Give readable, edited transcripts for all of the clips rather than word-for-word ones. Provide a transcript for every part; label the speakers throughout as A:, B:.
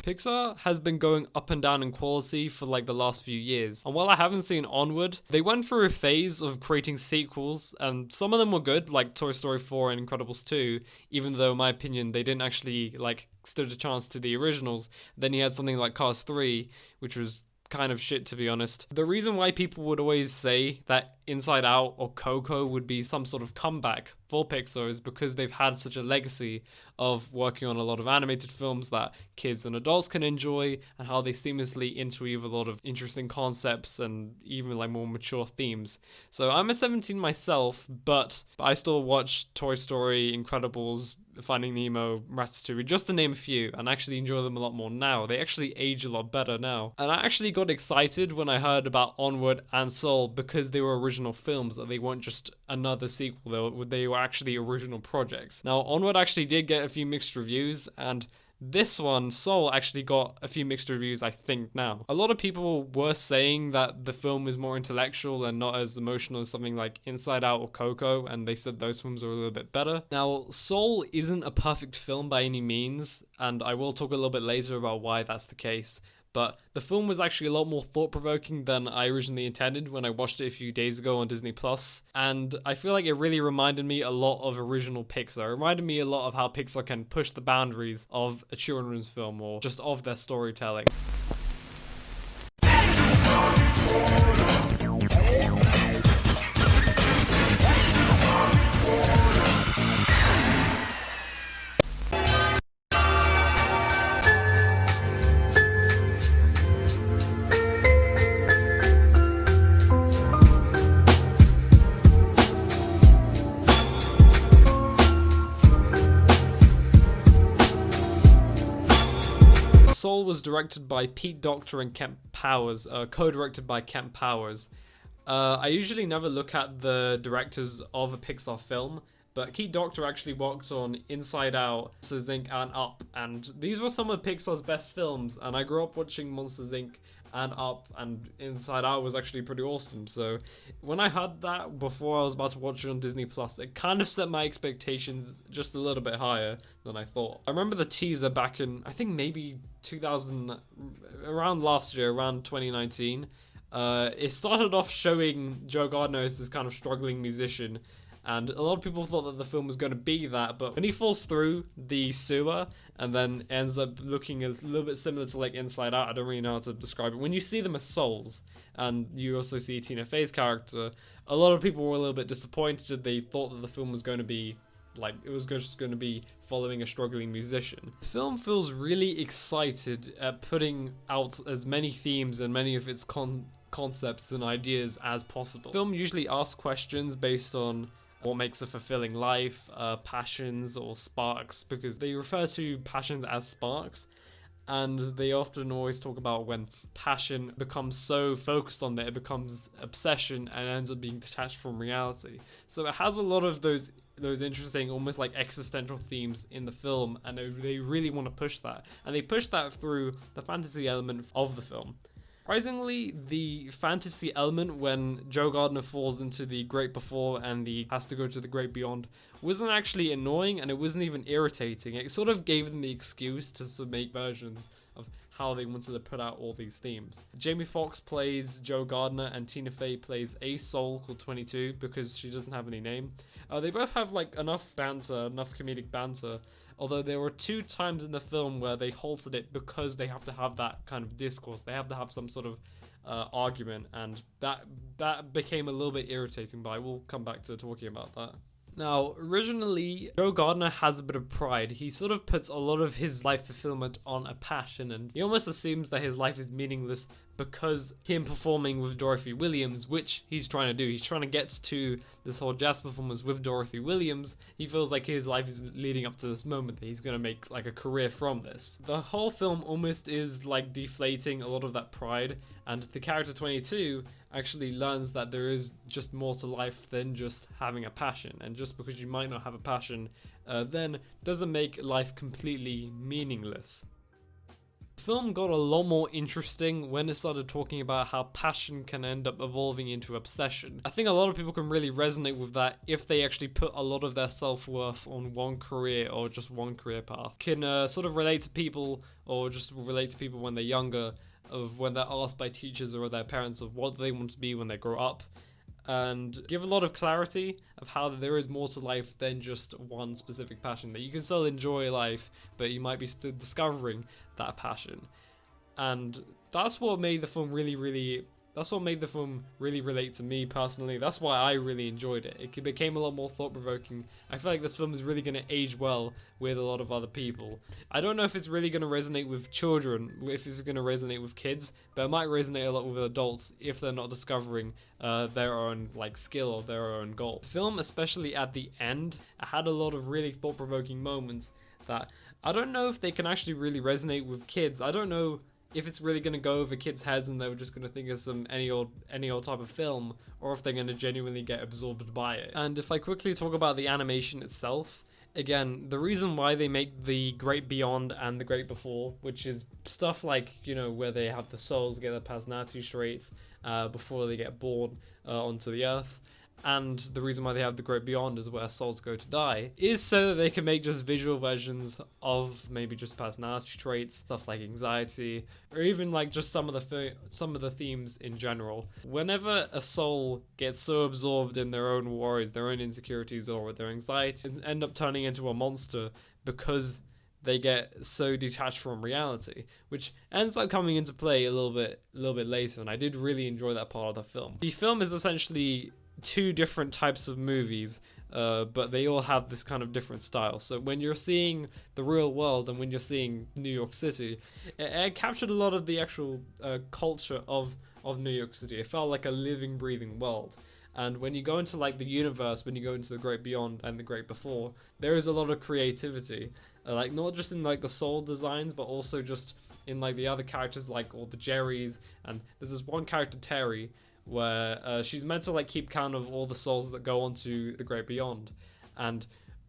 A: Pixar has been going up and down in quality for like the last few years, and while I haven't seen Onward, they went through a phase of creating sequels, and some of them were good, like Toy Story 4 and Incredibles 2, even though in my opinion they didn't actually like stood a chance to the originals. Then you had something like Cars 3, which was kind of shit, to be honest. The reason why people would always say that Inside Out or Coco would be some sort of comeback for Pixar is because they've had such a legacy of working on a lot of animated films that kids and adults can enjoy, and how they seamlessly interweave a lot of interesting concepts and even like more mature themes. So I'm a 17 myself, but I still watch Toy Story, Incredibles, Finding Nemo, Ratatouille, just to name a few, and actually enjoy them a lot more now. They actually age a lot better now. And I actually got excited when I heard about Onward and Soul because they were original films, that they weren't just another sequel, they were actually original projects. Now, Onward actually did get a few mixed reviews, and this one, Soul, actually got a few mixed reviews, I think, now. A lot of people were saying that the film is more intellectual and not as emotional as something like Inside Out or Coco, and they said those films are a little bit better. Now, Soul isn't a perfect film by any means, and I will talk a little bit later about why that's the case. But the film was actually a lot more thought-provoking than I originally intended when I watched it a few days ago on Disney+. And I feel like it really reminded me a lot of original Pixar. It reminded me a lot of how Pixar can push the boundaries of a children's film or just of their storytelling. Soul was directed by Pete Docter and Kemp Powers, co-directed by Kemp Powers. I usually never look at the directors of a Pixar film, but Pete Docter actually worked on Inside Out, Monsters Inc. and Up, and these were some of Pixar's best films, and I grew up watching Monsters Inc. and Up, and Inside Out was actually pretty awesome. So when I heard that before I was about to watch it on Disney Plus, it kind of set my expectations just a little bit higher than I thought. I remember the teaser back in, I think maybe 2000, around last year, around 2019. It started off showing Joe Gardner as this kind of struggling musician, and a lot of people thought that the film was going to be that, but when he falls through the sewer and then ends up looking a little bit similar to like Inside Out, I don't really know how to describe it. When you see them as souls, and you also see Tina Fey's character, a lot of people were a little bit disappointed. They thought that the film was going to be like, it was just going to be following a struggling musician. The film feels really excited at putting out as many themes and many of its concepts and ideas as possible. The film usually asks questions based on what makes a fulfilling life, passions or sparks, because they refer to passions as sparks, and they often always talk about when passion becomes so focused on that it becomes obsession and ends up being detached from reality. So it has a lot of those interesting, almost like existential themes in the film, and they really want to push that, and they push that through the fantasy element of the film. Surprisingly, the fantasy element when Joe Gardner falls into the great before and he has to go to the great beyond wasn't actually annoying, and it wasn't even irritating. It sort of gave them the excuse to make versions of how they wanted to put out all these themes. Jamie Foxx plays Joe Gardner and Tina Fey plays a soul called 22 because she doesn't have any name. They both have like enough banter, enough comedic banter, although there were 2 times in the film where they halted it because they have to have that kind of discourse. They have to have some sort of argument, and that became a little bit irritating, but I will come back to talking about that. Now, originally, Joe Gardner has a bit of pride. He sort of puts a lot of his life fulfillment on a passion, and he almost assumes that his life is meaningless because him performing with Dorothy Williams, which he's trying to do. He's trying to get to this whole jazz performance with Dorothy Williams. He feels like his life is leading up to this moment, that he's going to make like a career from this. The whole film almost is like deflating a lot of that pride, and the character 22 actually learns that there is just more to life than just having a passion, and just because you might not have a passion then doesn't make life completely meaningless. The film got a lot more interesting when it started talking about how passion can end up evolving into obsession. I think a lot of people can really resonate with that if they actually put a lot of their self-worth on one career or just one career path. Can sort of relate to people, or just relate to people when they're younger, of when they're asked by teachers or their parents of what they want to be when they grow up, and give a lot of clarity of how there is more to life than just one specific passion, that you can still enjoy life, but you might be still discovering that passion. And that's what made the film really relate to me personally. That's why I really enjoyed it. It became a lot more thought-provoking. I feel like this film is really going to age well with a lot of other people. I don't know if it's really going to resonate with children, if it's going to resonate with kids, but it might resonate a lot with adults if they're not discovering their own skill or their own goal. The film, especially at the end, had a lot of really thought-provoking moments that I don't know if they can actually really resonate with kids. I don't know if it's really going to go over kids' heads and they're just going to think of some any old type of film, or if they're going to genuinely get absorbed by it. And if I quickly talk about the animation itself, again, the reason why they make the Great Beyond and the Great Before, which is stuff like, where they have the souls get their personality traits before they get born onto the earth, and the reason why they have the Great Beyond is where souls go to die, is so that they can make just visual versions of maybe just personality traits, stuff like anxiety, or even just some of the themes in general. Whenever a soul gets so absorbed in their own worries, their own insecurities, or their anxiety, end up turning into a monster because they get so detached from reality, which ends up coming into play a little bit later, and I did really enjoy that part of the film. The film is essentially two different types of movies, but they all have this kind of different style. So when you're seeing the real world and when you're seeing New York City, it captured a lot of the actual culture of New York City. It felt like a living, breathing world. And when you go into the universe, when you go into the Great Beyond and the Great Before, there is a lot of creativity, not just in the soul designs, but also just in the other characters, all the Jerrys. And there's this one character, Terry, where she's meant to keep count of all the souls that go on to the Great Beyond. And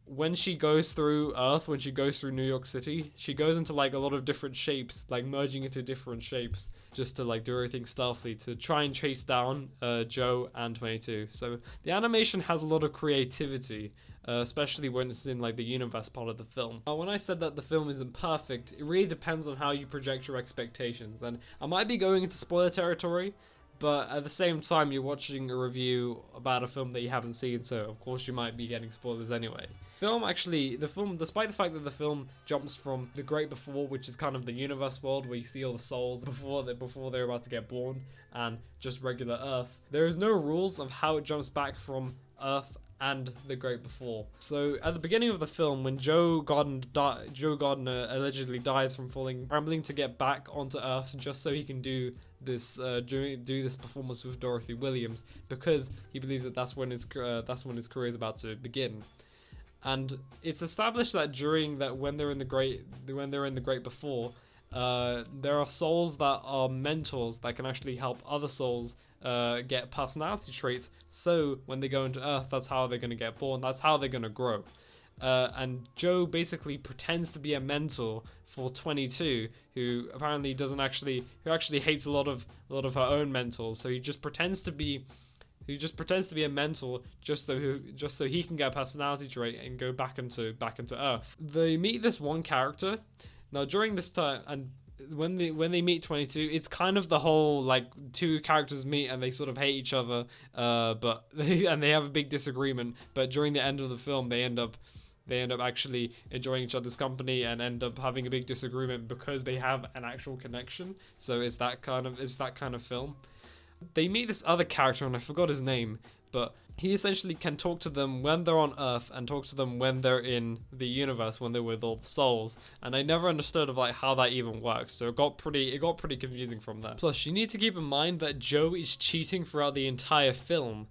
A: when she goes through Earth, when she goes through New York City, she goes into a lot of different shapes, merging into different shapes, just to do everything stealthily to try and chase down Joe and 22. So the animation has a lot of creativity, especially when it's in the universe part of the film. When I said that the film isn't perfect, it really depends on how you project your expectations, and I might be going into spoiler territory, but at the same time, you're watching a review about a film that you haven't seen, so of course you might be getting spoilers anyway. The film, despite the fact that the film jumps from the Great Before, which is kind of the universe world where you see all the souls before they're about to get born, and just regular Earth, there is no rules of how it jumps back from Earth and the Great Before. So at the beginning of the film, when Joe Gardner allegedly dies from scrambling to get back onto Earth just so he can do this performance with Dorothy Williams, because he believes that that's when his career is about to begin. And it's established that when they're in the Great Before, there are souls that are mentors that can actually help other souls get personality traits, so when they go into Earth, that's how they're going to get born, that's how they're going to grow. And Joe basically pretends to be a mentor for 22, who apparently actually hates a lot of her own mentors, so he just pretends to be a mentor just so he can get a personality trait and go back into Earth. They meet this one character. Now during this time, and when they meet 22, it's kind of the whole two characters meet and they sort of hate each other, but they have a big disagreement. But during the end of the film, they end up actually enjoying each other's company and end up having a big disagreement because they have an actual connection. So it's that kind of film. They meet this other character, and I forgot his name, but he essentially can talk to them when they're on Earth and talk to them when they're in the universe, when they're with all the souls. And I never understood how that even worked, so it got pretty confusing from there. Plus, you need to keep in mind that Joe is cheating throughout the entire film.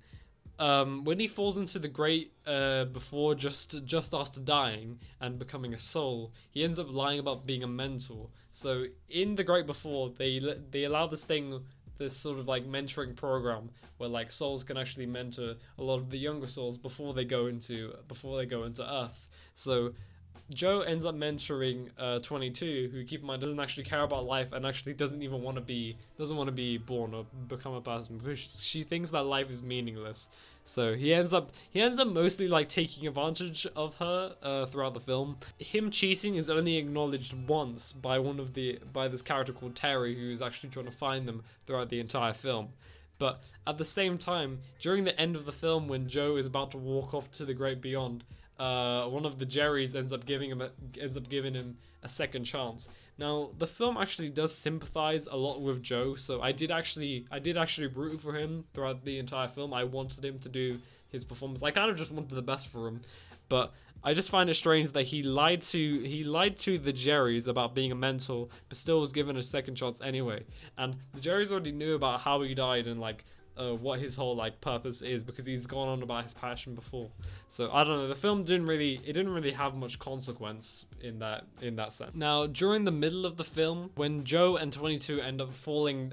A: When he falls into the Great Before, just after dying and becoming a soul, he ends up lying about being a mentor. So in the Great Before, they allow this sort of mentoring program where souls can actually mentor a lot of the younger souls before they go into Earth. So Joe ends up mentoring 22, who, keep in mind, doesn't actually care about life and actually doesn't want to be born or become a person, because she thinks that life is meaningless. So he ends up mostly like taking advantage of her throughout the film. Him cheating is only acknowledged once by this character called Terry, who is actually trying to find them throughout the entire film. But at the same time, during the end of the film, when Joe is about to walk off to the great beyond, one of the Jerrys ends up giving him a second chance. Now, the film actually does sympathize a lot with Joe, so I did actually root for him throughout the entire film. I wanted him to do his performance. I kind of just wanted the best for him, but I just find it strange that he lied to the Jerrys about being a mentor, but still was given a second chance anyway. And the Jerrys already knew about how he died and like what his whole like purpose is, because he's gone on about his passion before. So I don't know, the film didn't really have much consequence in that sense. Now, during the middle of the film, when Joe and 22 end up falling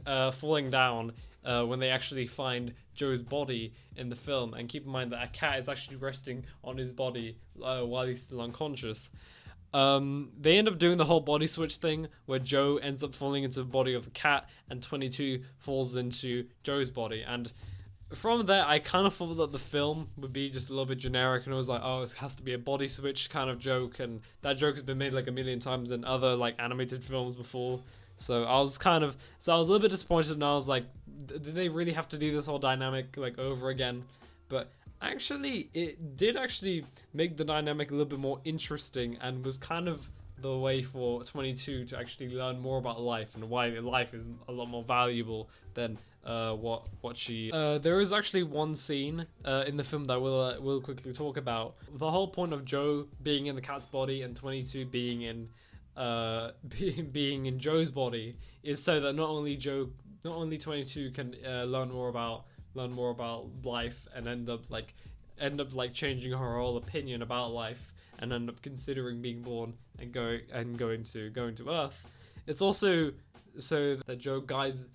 A: down, when they actually find Joe's body in the film, and keep in mind that a cat is actually resting on his body while he's still unconscious. They end up doing the whole body switch thing, where Joe ends up falling into the body of the cat and 22 falls into Joe's body. And from there, I kind of thought that the film would be just a little bit generic, and it was like, oh, it has to be a body switch kind of joke, and that joke has been made like a million times in other like animated films before. So I was a little bit disappointed, and I was like, did they really have to do this whole dynamic like over again? But actually, it did actually make the dynamic a little bit more interesting, and was kind of the way for 22 to actually learn more about life and why life is a lot more valuable than what she. There is actually one scene in the film that we'll quickly talk about. The whole point of Joe being in the cat's body and 22 being in Joe's body is so that not only 22 can learn more about life and end up like changing her whole opinion about life, and end up considering being born and going to Earth. It's also so that Joe guides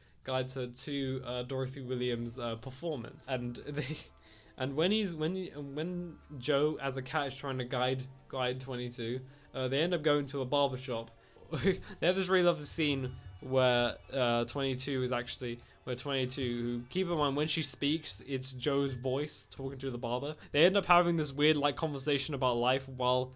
A: her to Dorothy Williams' performance, and when Joe as a cat is trying to guide 22, they end up going to a barber shop. They have this really lovely scene where 22, who, keep in mind, when she speaks, it's Joe's voice talking to the barber. They end up having this weird like conversation about life while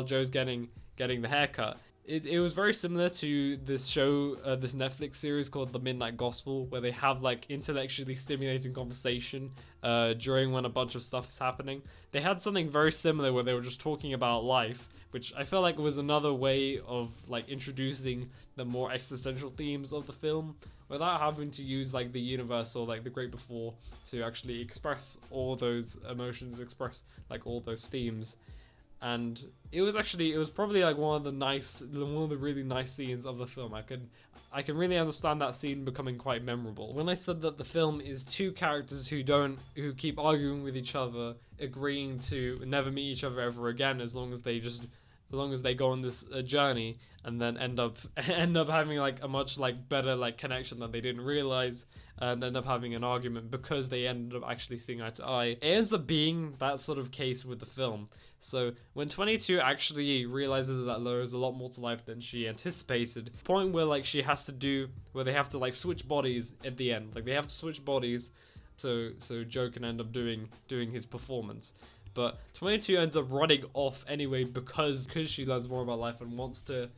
A: Joe's getting the haircut. It was very similar to this show, this Netflix series called The Midnight Gospel, where they have like intellectually stimulating conversation during when a bunch of stuff is happening. They had something very similar where they were just talking about life, which I felt like was another way of like introducing the more existential themes of the film without having to use like the universal, like the great before, to actually express all those emotions, express like all those themes. And it was probably like one of the really nice scenes of the film. I can really understand that scene becoming quite memorable. When I said that the film is two characters who keep arguing with each other, agreeing to never meet each other ever again, as long as they go on this journey, and then end up having like a much like better like connection that they didn't realize, and end up having an argument because they ended up actually seeing eye to eye. It ends up being that sort of case with the film. So when 22 actually realizes that there is a lot more to life than she anticipated, point where like they have to like switch bodies at the end, like they have to switch bodies so Joe can end up doing his performance. But 22 ends up running off anyway because she learns more about life and wants to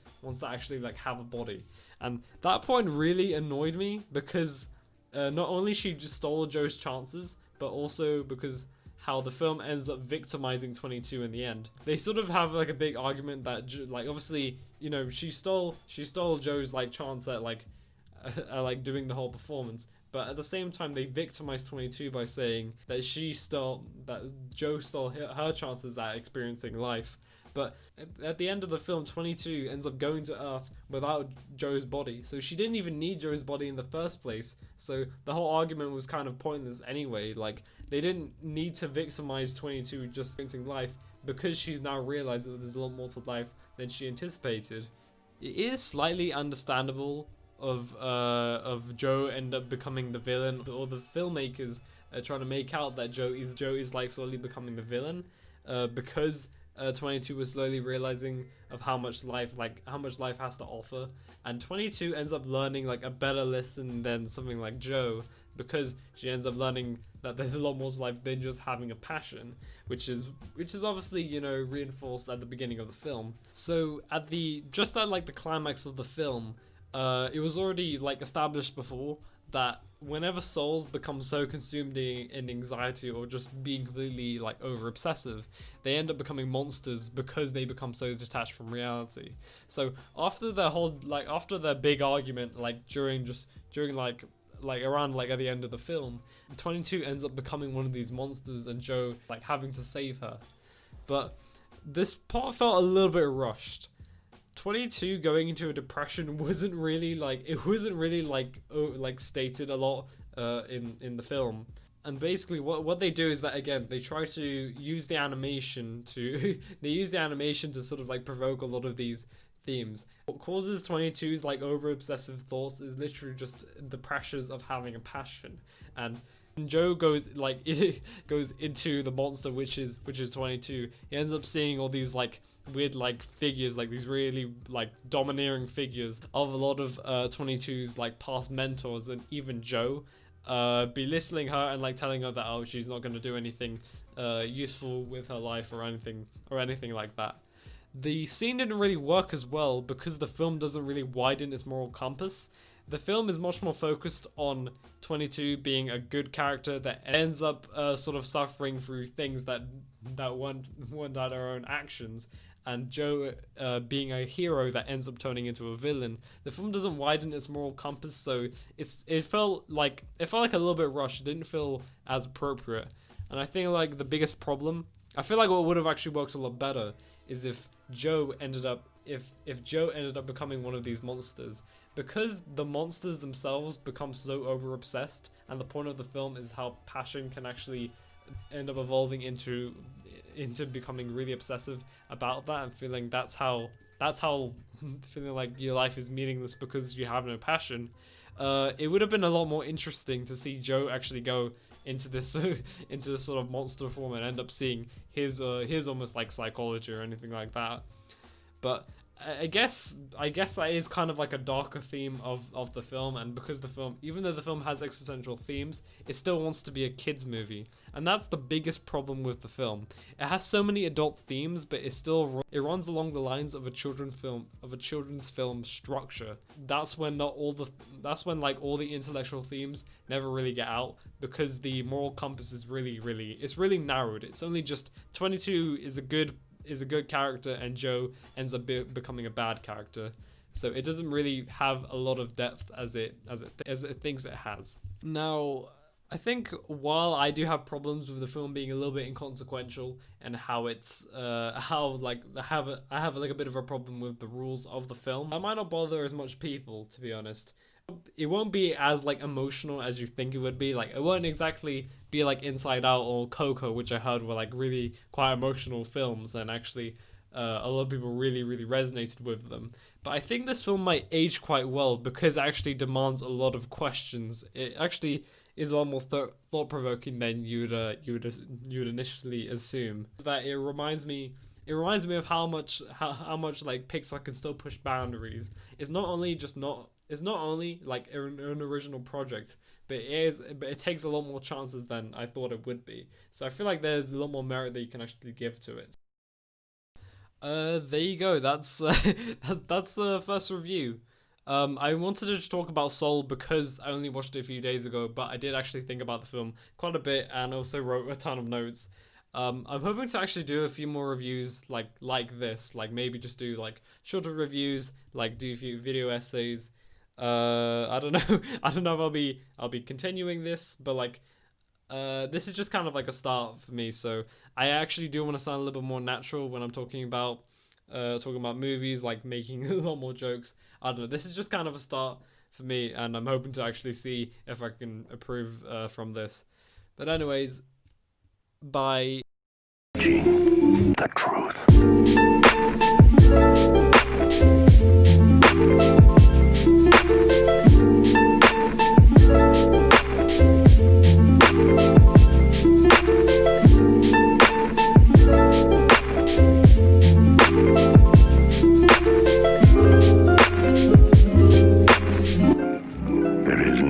A: actually like have a body. And that point really annoyed me, because not only she just stole Joe's chances, but also because how the film ends up victimizing 22 in the end. They sort of have like a big argument that like obviously, you know, she stole Joe's like chance at like doing the whole performance. But at the same time, they victimized 22 by saying that Joe stole her chances at experiencing life. But at the end of the film, 22 ends up going to Earth without Joe's body. So she didn't even need Joe's body in the first place. So the whole argument was kind of pointless anyway. Like, they didn't need to victimize 22 just experiencing life, because she's now realized that there's a lot more to life than she anticipated. It is slightly understandable of Joe end up becoming the villain, or the filmmakers trying to make out that Joe is like slowly becoming the villain, because 22 was slowly realizing of how much life has to offer, and 22 ends up learning like a better lesson than something like Joe, because she ends up learning that there's a lot more to life than just having a passion, which is obviously, you know, reinforced at the beginning of the film. So at the climax of the film, it was already like established before that whenever souls become so consumed in anxiety or just being completely like over obsessive, they end up becoming monsters because they become so detached from reality. So after their big argument, like during around like at the end of the film, 22 ends up becoming one of these monsters and Joe like having to save her. But this part felt a little bit rushed. 22 going into a depression wasn't really stated a lot in the film. And basically what they do is that, again, they try to use the animation to sort of like provoke a lot of these themes. What causes 22's like over obsessive thoughts is literally just the pressures of having a passion. And when Joe goes into the monster, which is 22, he ends up seeing all these like weird like figures, like these really like domineering figures of a lot of 22's like past mentors, and even Joe belittling her and like telling her that, oh, she's not going to do anything useful with her life or anything like that. The scene didn't really work as well because the film doesn't really widen its moral compass. The film is much more focused on 22 being a good character that ends up sort of suffering through things that weren't her own actions, and Joe being a hero that ends up turning into a villain. The film doesn't widen its moral compass, so it felt like a little bit rushed. It didn't feel as appropriate. And I think like the biggest problem, I feel like what would have actually worked a lot better is if Joe ended up becoming one of these monsters, because the monsters themselves become so over obsessed, and the point of the film is how passion can actually end up evolving into becoming really obsessive about that, and feeling that's how feeling like your life is meaningless because you have no passion. It would have been a lot more interesting to see Joe actually go into this sort of monster form and end up seeing his almost like psychology or anything like that. But I guess that is kind of like a darker theme of the film, and because the film, even though the film has existential themes, it still wants to be a kids movie, and that's the biggest problem with the film. It has so many adult themes, but it runs along the lines of a children's film structure. That's when all the intellectual themes never really get out, because the moral compass is really narrowed. It's only just 22 is a good character and Joe ends up becoming a bad character, so it doesn't really have a lot of depth as it thinks it has. Now, I think while I do have problems with the film being a little bit inconsequential and how it's I have a bit of a problem with the rules of the film, I might not bother as much people, to be honest. It won't be as like emotional as you think it would be. Like, it won't exactly be like Inside Out or Coco, which I heard were like really quite emotional films, and actually a lot of people really resonated with them. But I think this film might age quite well because it actually demands a lot of questions. It actually is a lot more thought-provoking than you'd initially assume. That it reminds me of how much like Pixar can still push boundaries. It's not only like an original project, but it takes a lot more chances than I thought it would be. So I feel like there's a lot more merit that you can actually give to it. There you go. That's the first review. I wanted to just talk about Soul because I only watched it a few days ago, but I did actually think about the film quite a bit and also wrote a ton of notes. I'm hoping to actually do a few more reviews like this, like maybe just do like shorter reviews, like do a few video essays. I don't know if I'll be continuing this, but like this is just kind of like a start for me, so I actually do want to sound a little bit more natural when I'm talking about movies, like making a lot more jokes. I don't know, this is just kind of a start for me, and I'm hoping to actually see if I can improve from this. But anyways, bye. The truth.